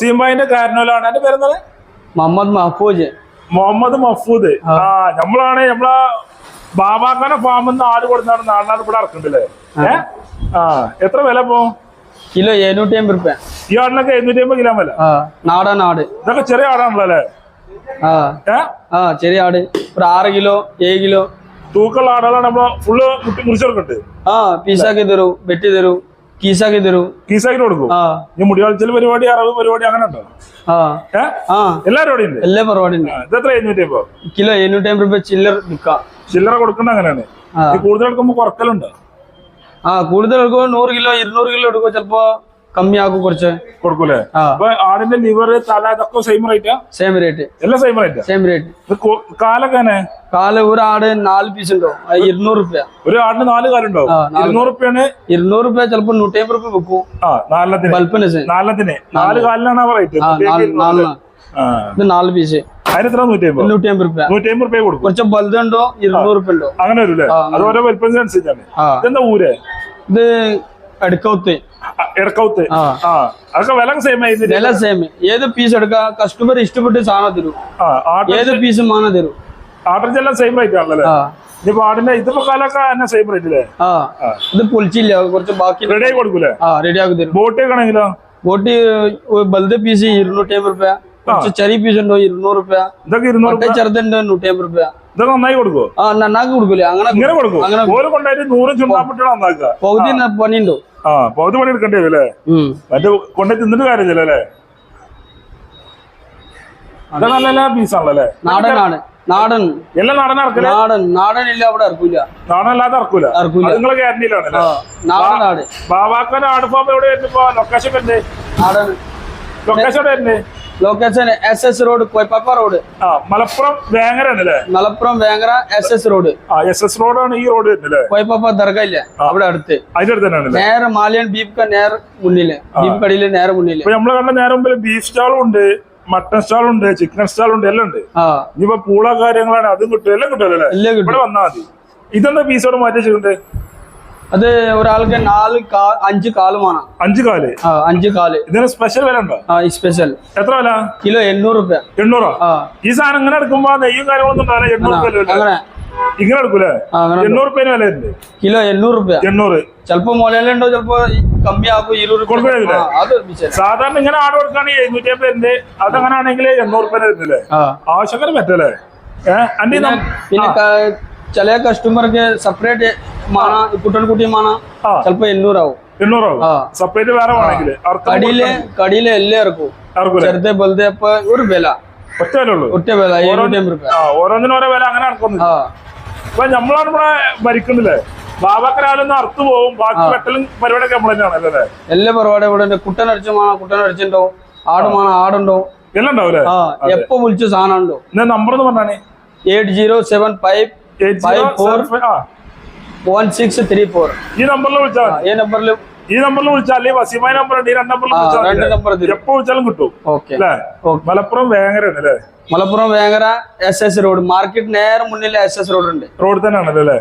വസീംബായിന്റെ കാരണവലാണ്. എന്റെ പേരെന്താണ്? മുഹമ്മദ് മഹഫൂജ്. മുഹമ്മദ് മഹഫൂദ്. നമ്മളാണ് നമ്മളെ ബാബാക്കാന്റെ ഫാമിൽ നിന്ന് ആട് കൊടുത്താണ് നാടിനാട് ഇവിടെ ഇറക്കുന്നുണ്ടല്ലേ? എത്ര വില ഇപ്പോ? കിലോ 750 രൂപ. ഈ ആടിനൊക്കെ 750 കിലോ വില. നാടൻ ആട്. ഇതൊക്കെ ചെറിയ ആടാണല്ലോ അല്ലേ? ചെറിയ ആട് ഒരു 6 കിലോ 7 കിലോ തൂക്കമുള്ള ആടുകളാണ് നമ്മള് ഫുള്ള് മുറിച്ചെടുക്കണ്ട്. പീസാക്കി തരൂ, വെട്ടി തരൂ, കീസാക്കി തരൂ. കീസാക്കി കൊടുക്കും. ഈ മുടിയാഴ്ചയിൽ പരിപാടി, അറവ് പരിപാടി അങ്ങനെ ഉണ്ടോ? എല്ലാ പരിപാടി ഉണ്ട്. എല്ലാ പരിപാടി ഉണ്ട്. ഇതെത്ര 750? കിലോ 750 രൂപ ചില്ലറ വിൽക്കാം. ചില്ലറ കൊടുക്കണ്ട അങ്ങനെയാണ്. കൂടുതൽ എടുക്കുമ്പോ കുറക്കലുണ്ടോ? കൂടുതൽ എടുക്കുമ്പോ 100 കിലോ 200 കിലോ എടുക്കുമ്പോ ചിലപ്പോ കമ്മിയാക്കും, കുറച്ച് കൊടുക്കൂലേ? അപ്പൊ ആടിന്റെ ലിവർ, തല, ഇതൊക്കെ സെയിം റേറ്റാ? Same rate. എല്ലാം സെയിം റേറ്റ്. Same rate. കാലൊക്കെ കാല് ഒരു ആട് 4 പീസ് ഉണ്ടോ? 200 രൂപ. ഒരു ആടിന് 4 കാലുണ്ടോ? 200 രൂപയാണ്. 200 രൂപ ചിലപ്പോ 150 രൂപ വെക്കും. നാലെണ്ണത്തിന് 4 കാലിനാണ് റേറ്റ്. ഇത് 4 പീസ്. അതിനെത്ര? 150 രൂപ. 150 രൂപ കൊടുക്കും. കുറച്ച് വലുതുണ്ടോ 200 രൂപ ഉണ്ടോ? അങ്ങനെ വരൂല്ലേ? അത് ഓരോ വലിപ്പത്തിനനുസരിച്ചാണ്. ഇതെന്താ ഊര്? ഇത് എടക്കൗത്ത്. എടക്കൗത്ത്. അതൊക്കെ വില സെയിം. വില സെയിം. ഏത് പീസ് എടുക്കാം, കസ്റ്റമർ ഇഷ്ടപ്പെട്ട് സാധനം തരും. ഏത് പീസ് മാനം തരും. ആട്ടിനെല്ലാം സെയിം റേറ്റ് ആണല്ലേ? ഇനിയിപ്പോ ആടിന്റെ ഇതിപ്പോ കാലൊക്കെ തന്നെ സെയിം റേറ്റ് അല്ലേ? ഇത് പൊളിച്ചില്ല, കുറച്ച് ബാക്കി റെഡി ആക്കി കൊടുക്കൂലേ? റെഡി ആക്കി തരും. ബോട്ടി ആണെങ്കിലോ? ബോട്ടി വലുത് പീസ് 250 രൂപ. കുറച്ച് ചെറിയ പീസ് ഉണ്ടോ 200 രൂപ. ഇതൊക്കെ 200. ചെറുതുണ്ട് 150 രൂപ. ഇതൊക്കെ നന്നായി കൊടുക്കുവോ? നന്നാക്കി കൊടുക്കൂലേ? അങ്ങനെ ഇങ്ങനെ കൊടുക്കും. ഓരോ കൊണ്ടായിട്ട് 100 ചുണ്ടാപ്പിട്ടാണ് നന്നാക്കുക. പകുതി പണിയുണ്ടോ? പകുതി പണി എടുക്കേണ്ടി വരും അല്ലേ? മറ്റേ കൊണ്ടേ തിന്നിട്ട് കാര്യമില്ല അല്ലേ? അത് നല്ല പീസാണല്ലേ? നാടനാണ്. നാടൻ എല്ലാം നാടൻ ഇറക്കില്ല. നാടൻ ഇല്ല, അവിടെ ഇറക്കൂല. നാടനല്ലാതെ ഇറക്കൂല. നിങ്ങളെ ഗ്യാരണ്ടിയിലാണ്. നാടനാട്. ബാബാക്കാന്റെ ആട് ഫാം എവിടെ വരുമ്പോ ലൊക്കേഷൻ വരുന്നേ? ലൊക്കേഷൻ എവിടെ വരുന്നേ? Location SS road, Koippappa road. Malappuram Vengara ആണല്ലേ? Malappuram Vengara SS road. SS റോഡാണ് ഈ റോഡ് വരുന്നല്ലേ? കൊയ്പ്പാപ്പ ദർഗ ഇല്ല, അവിടെ അടുത്ത്. അതിന്റെ അടുത്ത് തന്നെയാണ്. നേരെ മാലിയൻ ബീഫ് നേരെ മുന്നില്, ബീഫ് കടയില് നേരെ മുന്നില്. നമ്മള് കണ്ട നേരെ മുമ്പിൽ ബീഫ് സ്റ്റാളും ഉണ്ട്, മട്ടൺ സ്റ്റാൾ ഉണ്ട്, ചിക്കൻ സ്റ്റാൾ ഉണ്ട്, എല്ലാം ഉണ്ട്. ഇനിയിപ്പോ പൂള കാര്യങ്ങളാണ്, അതും കിട്ടും. എല്ലാം കിട്ടുമല്ലോ അല്ലേ? ഇവിടെ വന്നാൽ മതി. ഇതെന്താ പീസോട് മാറ്റി വെച്ചിട്ടുണ്ട്? അത് ഒരാൾക്ക് 5 കാലുമാണ്. 5 കാല്. 5 കാല്. ഇതിന് സ്പെഷ്യൽ വില ഉണ്ടോ? സ്പെഷ്യൽ. എത്ര വില? കിലോ 800 രൂപ. 800? ഈ സാധനം ഇങ്ങനെ എടുക്കുമ്പോ നെയ്യും കാര്യങ്ങളൊന്നും ഉണ്ടാവില്ല. 800 രൂപ ഇങ്ങനെ എടുക്കൂലേ? 800 രൂപേന് വില ഉണ്ട്. കിലോ 800 രൂപ. 800. ചിലപ്പോ മുലയിലുണ്ടോ, ചിലപ്പോ കമ്മിയാക്കും. 20 രൂപ. സാധാരണ ഇങ്ങനെ ആട് കൊടുക്കുകയാണെങ്കിൽ 750 ഉണ്ട്. അതങ്ങനെ ആണെങ്കിൽ 800 രൂപ വരുന്നില്ലേ? ആവശ്യക്കാർ പറ്റല്ലേ? പിന്നെ ചില കസ്റ്റമർക്ക് സെപ്പറേറ്റ് കുട്ടൻകുട്ടി മാണ ചിലപ്പോ 800 ആവും. 800 ആവും. സെപ്പറേറ്റ് വേറെ വേണമെങ്കിൽ കടിയില് എല്ലാം ഇറക്കും. ചെറുതെ വലുതെ ഒരു വില. ഒറ്റ വില ഉള്ളൂ. ഒറ്റ വില 750 രൂപ. ഓരോന്നിനും ഓരോ വില അങ്ങനെ ഇറക്കുന്നില്ല. അപ്പൊ നമ്മളാണ് ഇവിടെ ഭരിക്കുന്നില്ലേ? ബാബാക്കരാലൊന്നും അറുത്തു പോകും. ബാക്കി വെട്ടലും പരിപാടിയൊക്കെ നമ്മൾ തന്നെയാണ് അല്ലേ? എല്ലാ പരിപാടി ഇവിടെ. കുട്ടനടിച്ച മാണ കുട്ടനടിച്ചുണ്ടോ, ആടുമാണ ആടുണ്ടോ, എല്ലാം ഉണ്ടാവൂലേ? എപ്പോ വിളിച്ച സാധനം ഉണ്ടോ? നമ്പർ എന്ന് പറഞ്ഞാണ് 8075541634. ഈ നമ്പറിൽ വിളിച്ചാൽ അല്ലെങ്കിൽ വസീമായ നമ്പർ ഉണ്ട്. ഈ 2 നമ്പറിൽ വിളിച്ചാൽ എപ്പോ വിളിച്ചാലും കിട്ടും. അല്ലേ? മലപ്പുറം വേങ്ങര അല്ലേ? Malappuram Vengara SS road market നേരെ മുന്നിൽ SS റോഡ് ഉണ്ട്. റോഡ് തന്നെയാണല്ലോ അല്ലേ?